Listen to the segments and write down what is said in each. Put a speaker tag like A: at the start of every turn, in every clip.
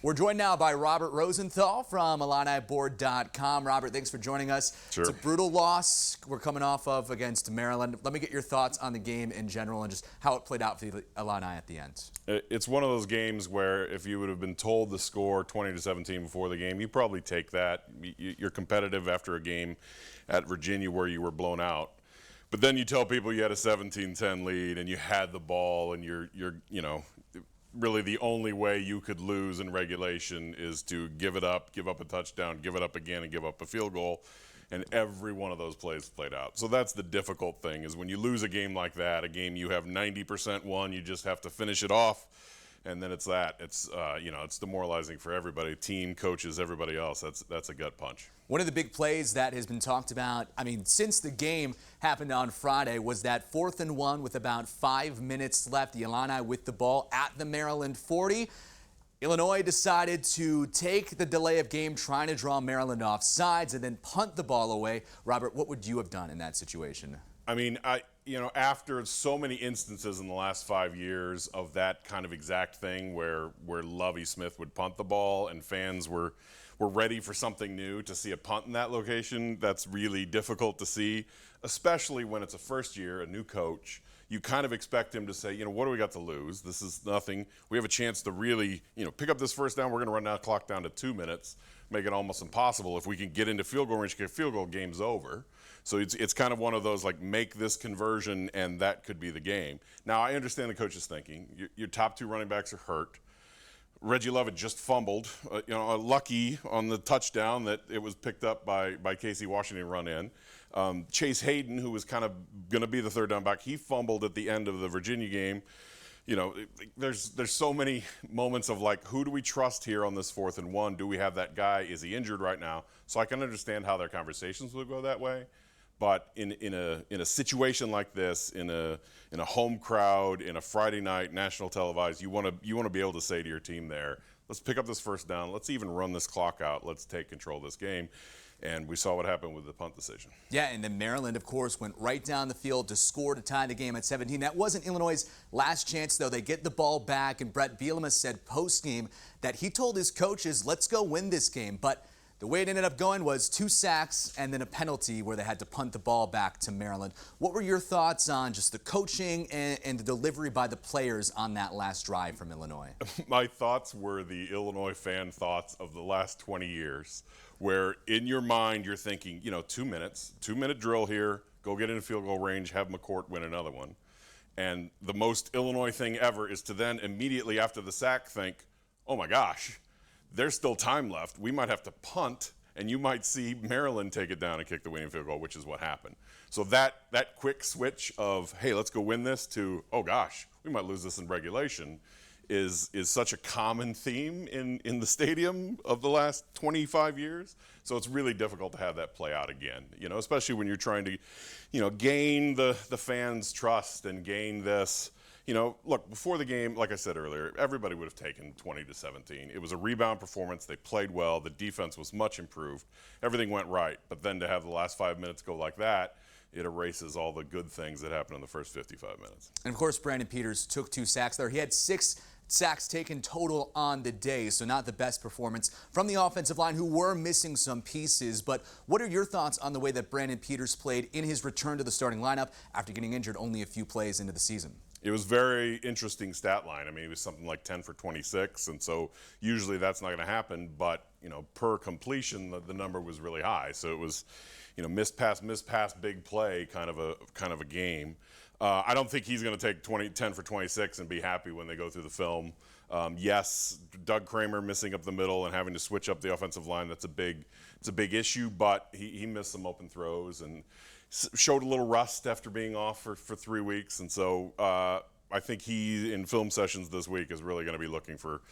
A: We're joined now by Robert Rosenthal from IlliniBoard.com. Robert, thanks for joining us.
B: Sure.
A: It's a brutal loss we're coming off of against Maryland. Let me get your thoughts on the game in general and just how it played out for the Illini at the end.
B: It's one of those games where if you would have been told the score 20-17 before the game, you probably take that. You're competitive after a game at Virginia where you were blown out. But then you tell people you had a 17-10 lead and you had the ball and you're really the only way you could lose in regulation is to give it up, give up a touchdown, give it up again, and give up a field goal. And every one of those plays played out. So that's the difficult thing, is when you lose a game like that, a game you have 90% won, you just have to finish it off. And then it's that. It's it's demoralizing for everybody, team, coaches, everybody else. That's a gut punch.
A: One of the big plays that has been talked about, since the game happened on Friday, was that 4th and 1 with about 5 minutes left. The Illini with the ball at the Maryland 40. Illinois decided to take the delay of game, trying to draw Maryland off sides, and then punt the ball away. Robert, what would you have done in that situation?
B: After so many instances in the last 5 years of that kind of exact thing where Lovie Smith would punt the ball and fans were ready for something new, to see a punt in that location, that's really difficult to see, especially when it's a first year, a new coach. You kind of expect him to say, what do we got to lose? This is nothing. We have a chance to really, pick up this first down. We're going to run that clock down to 2 minutes, make it almost impossible. If we can get into field goal range, get a field goal, game's over. So it's kind of one of those, like, make this conversion and that could be the game. Now, I understand the coach's thinking. Your top 2 running backs are hurt. Reggie Love had just fumbled, lucky on the touchdown that it was picked up by Casey Washington, run in. Chase Hayden, who was kind of going to be the third down back, he fumbled at the end of the Virginia game. There's so many moments of, like, who do we trust here on this 4th and 1? Do we have that guy? Is he injured right now? So I can understand how their conversations would go that way. But in a situation like this, in a home crowd, in a Friday night national televised, you want to be able to say to your team there, let's pick up this first down, let's even run this clock out, let's take control of this game. And we saw what happened with the punt decision.
A: Yeah, and then Maryland, of course, went right down the field to score to tie the game at 17. That wasn't Illinois' last chance, though. They get the ball back, and Brett Bielema said post-game that he told his coaches, let's go win this game. But the way it ended up going was 2 sacks and then a penalty where they had to punt the ball back to Maryland. What were your thoughts on just the coaching and the delivery by the players on that last drive from Illinois?
B: My thoughts were the Illinois fan thoughts of the last 20 years, where in your mind you're thinking, 2 minutes, 2-minute drill here, go get in field goal range, have McCourt win another one. And the most Illinois thing ever is to then immediately after the sack think, oh my gosh, there's still time left. We might have to punt, and you might see Maryland take it down and kick the winning field goal, which is what happened. So that quick switch of, hey, let's go win this, to, oh gosh, we might lose this in regulation, is such a common theme in the stadium of the last 25 years. So it's really difficult to have that play out again, especially when you're trying to, gain the fans' trust and gain this. Look, before the game, like I said earlier, everybody would have taken 20-17. It was a rebound performance. They played well. The defense was much improved. Everything went right. But then to have the last 5 minutes go like that, it erases all the good things that happened in the first 55 minutes.
A: And, of course, Brandon Peters took 2 sacks there. He had 6 sacks taken total on the day, so not the best performance from the offensive line, who were missing some pieces. But what are your thoughts on the way that Brandon Peters played in his return to the starting lineup after getting injured only a few plays into the season?
B: It was very interesting stat line. It was something like 10 for 26, and so usually that's not going to happen, but, per completion, the number was really high. So it was, missed pass, big play kind of a game. I don't think he's going to take 10 for 26 and be happy when they go through the film. Yes, Doug Kramer missing up the middle and having to switch up the offensive line, it's a big issue, but he missed some open throws and showed a little rust after being off for 3 weeks. And so I think he, in film sessions this week, is really going to be looking for,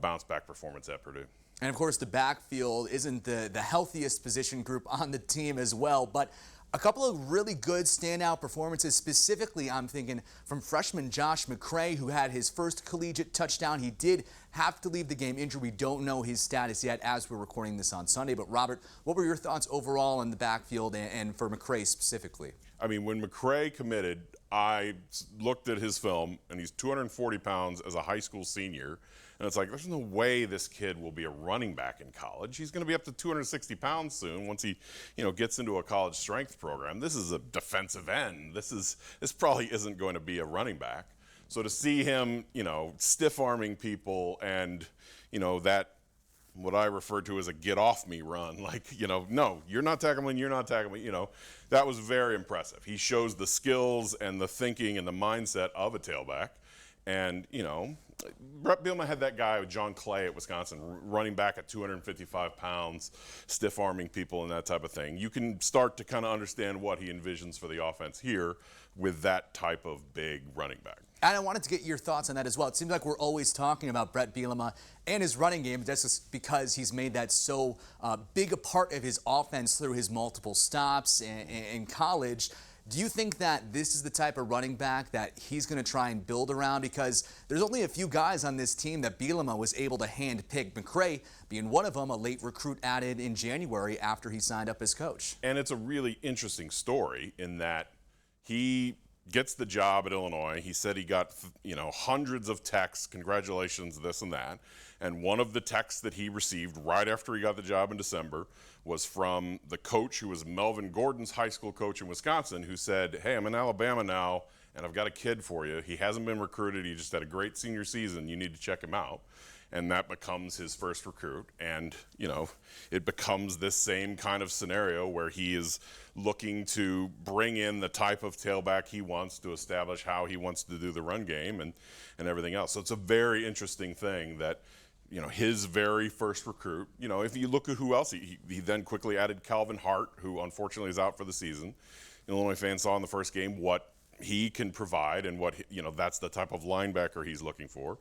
B: bounce back performance at Purdue.
A: And, of course, the backfield isn't the healthiest position group on the team as well, but a couple of really good standout performances. Specifically, I'm thinking from freshman Josh Mcrae, who had his first collegiate touchdown. He did have to leave the game injured. We don't know his status yet as we're recording this on Sunday. But, Robert, what were your thoughts overall on the backfield and for Mcrae specifically?
B: When Mcrae committed, I looked at his film, and he's 240 pounds as a high school senior. And And it's like, there's no way this kid will be a running back in college. He's going to be up to 260 pounds soon once he, gets into a college strength program. This is a defensive end. This probably isn't going to be a running back. So to see him, stiff arming people and, that what I refer to as a get off me run, like, no, you're not tackling, that was very impressive. He shows the skills and the thinking and the mindset of a tailback. And, Brett Bielema had that guy, John Clay at Wisconsin, running back at 255 pounds, stiff arming people and that type of thing. You can start to kind of understand what he envisions for the offense here with that type of big running back.
A: And I wanted to get your thoughts on that as well. It seems like we're always talking about Brett Bielema and his running game. That's just because he's made that so big a part of his offense through his multiple stops in college. Do you think that this is the type of running back that he's going to try and build around? Because there's only a few guys on this team that Bielema was able to hand-pick, Mcrae being one of them, a late recruit added in January after he signed up as coach.
B: And it's a really interesting story in that he gets the job at Illinois. He said he got, hundreds of texts, congratulations, this and that. And one of the texts that he received right after he got the job in December was from the coach who was Melvin Gordon's high school coach in Wisconsin, who said, hey, I'm in Alabama now, and I've got a kid for you. He hasn't been recruited. He just had a great senior season. You need to check him out. And that becomes his first recruit. And, it becomes this same kind of scenario where he is looking to bring in the type of tailback he wants to establish how he wants to do the run game and everything else. So it's a very interesting thing that, his very first recruit, if you look at who else, he then quickly added Calvin Hart, who unfortunately is out for the season. Illinois fans saw in the first game what he can provide and what, that's the type of linebacker he's looking for.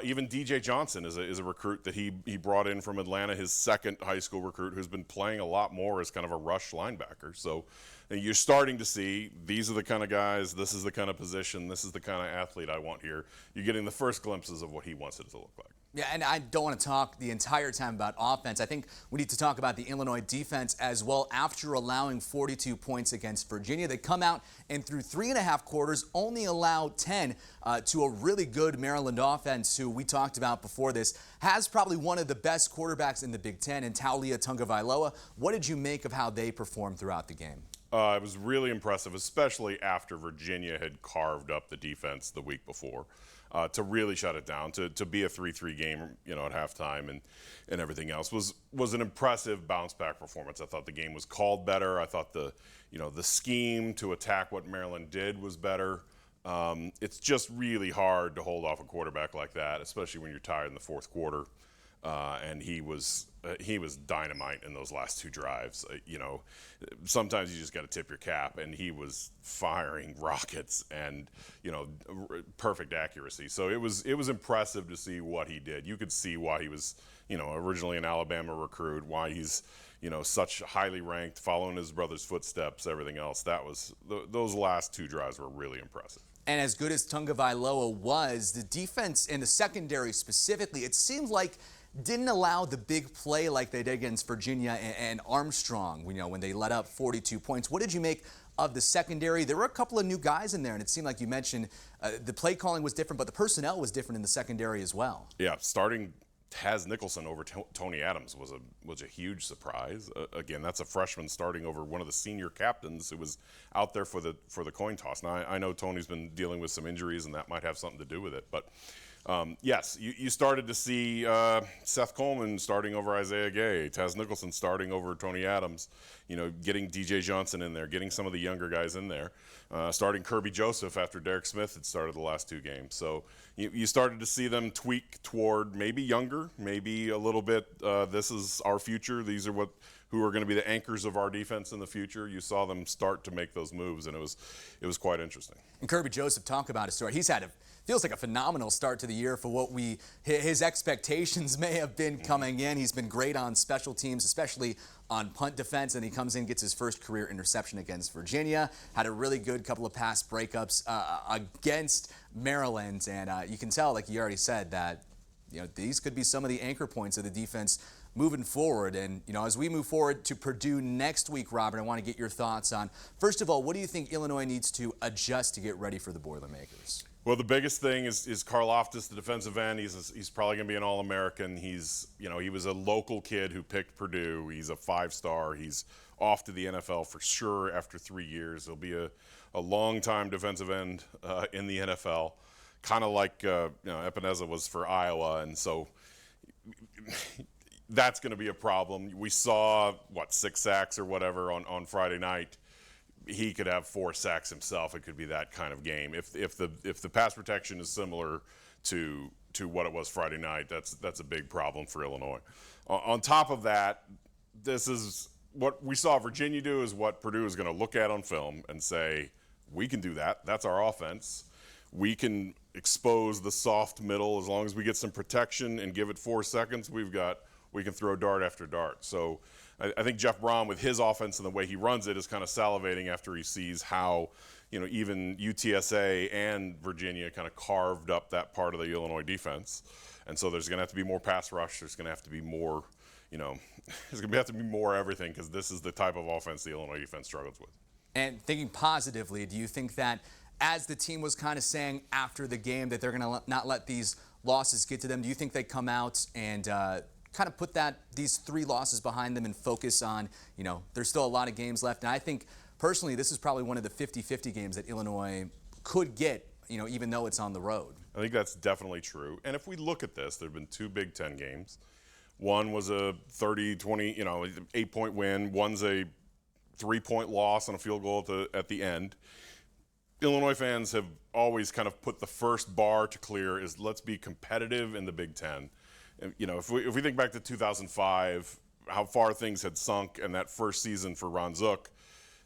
B: Even DJ Johnson is a recruit that he brought in from Atlanta, his second high school recruit, who's been playing a lot more as kind of a rush linebacker. So you're starting to see these are the kind of guys, this is the kind of position, this is the kind of athlete I want here. You're getting the first glimpses of what he wants it to look like.
A: Yeah, and I don't want to talk the entire time about offense. I think we need to talk about the Illinois defense as well. After allowing 42 points against Virginia, they come out and through 3.5 quarters only allow 10 to a really good Maryland offense who we talked about before this has probably one of the best quarterbacks in the Big Ten in Taulia Tagovailoa. What did you make of how they performed throughout the game?
B: It was really impressive, especially after Virginia had carved up the defense the week before. To really shut it down, to be a 3-3 game, at halftime and everything else was an impressive bounce back performance. I thought the game was called better. I thought the scheme to attack what Maryland did was better. It's just really hard to hold off a quarterback like that, especially when you're tired in the fourth quarter. And he was dynamite in those last two drives. Sometimes you just got to tip your cap, and he was firing rockets and perfect accuracy. So it was impressive to see what he did. You could see why he was originally an Alabama recruit, why he's such highly ranked, following his brother's footsteps, everything else. Those last two drives were really impressive.
A: And as good as Tagovailoa was, the defense and the secondary specifically, it seemed like didn't allow the big play like they did against Virginia and Armstrong, when they let up 42 points. What did you make of the secondary? There were a couple of new guys in there, and it seemed like you mentioned the play calling was different, but the personnel was different in the secondary as well.
B: Yeah, starting Taz Nicholson over Tony Adams was a huge surprise. Again, that's a freshman starting over one of the senior captains who was out there for the coin toss. Now, I know Tony's been dealing with some injuries, and that might have something to do with it, but yes, you started to see Seth Coleman starting over Isaiah Gay, Taz Nicholson starting over Tony Adams, getting DJ Johnson in there, getting some of the younger guys in there, starting Kirby Joseph after Derek Smith had started the last two games. So you started to see them tweak toward maybe younger, maybe a little bit, this is our future, these are who are going to be the anchors of our defense in the future. You saw them start to make those moves, and it was quite interesting.
A: And Kirby Joseph, talk about his story. He's had feels like a phenomenal start to the year for what his expectations may have been coming in. He's been great on special teams, especially on punt defense, and he comes in, gets his first career interception against Virginia, had a really good couple of pass breakups against Maryland, and you can tell, like you already said, that these could be some of the anchor points of the defense moving forward. And as we move forward to Purdue next week, Robert, I want to get your thoughts on, first of all, what do you think Illinois needs to adjust to get ready for the Boilermakers?
B: Well, the biggest thing is Karlaftis, the defensive end. He's probably going to be an All-American. He was a local kid who picked Purdue. He's a 5-star. He's off to the NFL for sure after 3 years. He'll be a long-time defensive end in the NFL, kind of like Epineza was for Iowa, and so that's going to be a problem. We saw 6 sacks or whatever on Friday night. He could have 4 sacks himself. It could be that kind of game. If the pass protection is similar to what it was Friday night, that's a big problem for Illinois. On top of that, this is what we saw Virginia do, is what Purdue is going to look at on film and say, we can do that. That's our offense. We can expose the soft middle as long as we get some protection and give it 4 seconds. We can throw dart after dart. So I think Jeff Brom, with his offense and the way he runs it, is kind of salivating after he sees how, even UTSA and Virginia kind of carved up that part of the Illinois defense. And so there's going to have to be more pass rush. There's going to have to be more, there's going to have to be more everything, because this is the type of offense the Illinois defense struggles with. And
A: thinking positively, do you think that as the team was kind of saying after the game that they're going to not let these losses get to them, do you think they come out and kind of put these 3 losses behind them and focus on, there's still a lot of games left? And I think personally this is probably one of the 50-50 games that Illinois could get, even though it's on the road.
B: I think that's definitely true. And if we look at this, there have been 2 Big Ten games. One was a 30-20, 8-point win. One's a 3-point loss on a field goal at the end. Illinois fans have always kind of put the first bar to clear is, let's be competitive in the Big Ten. If we think back to 2005, how far things had sunk, and that first season for Ron Zook,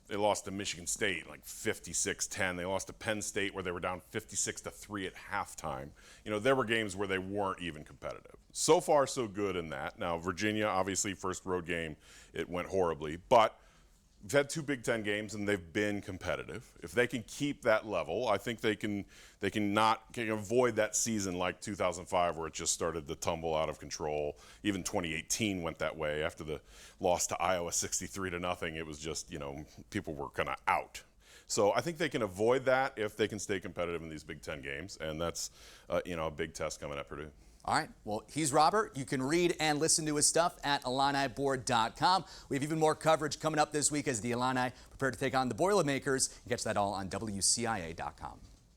B: they lost to Michigan State like 56-10. They lost to Penn State where they were down 56-3 at halftime. There were games where they weren't even competitive. So far, so good in that. Now, Virginia, obviously, first road game, it went horribly, but we've had 2 Big Ten games and they've been competitive. If they can keep that level, I think they can avoid that season like 2005 where it just started to tumble out of control. Even 2018 went that way after the loss to Iowa 63-0. It was just, people were kind of out. So I think they can avoid that if they can stay competitive in these Big Ten games, and that's a big test coming at Purdue.
A: All right. Well, he's Robert. You can read and listen to his stuff at IlliniBoard.com. We have even more coverage coming up this week as the Illini prepare to take on the Boilermakers. You catch that all on WCIA.com.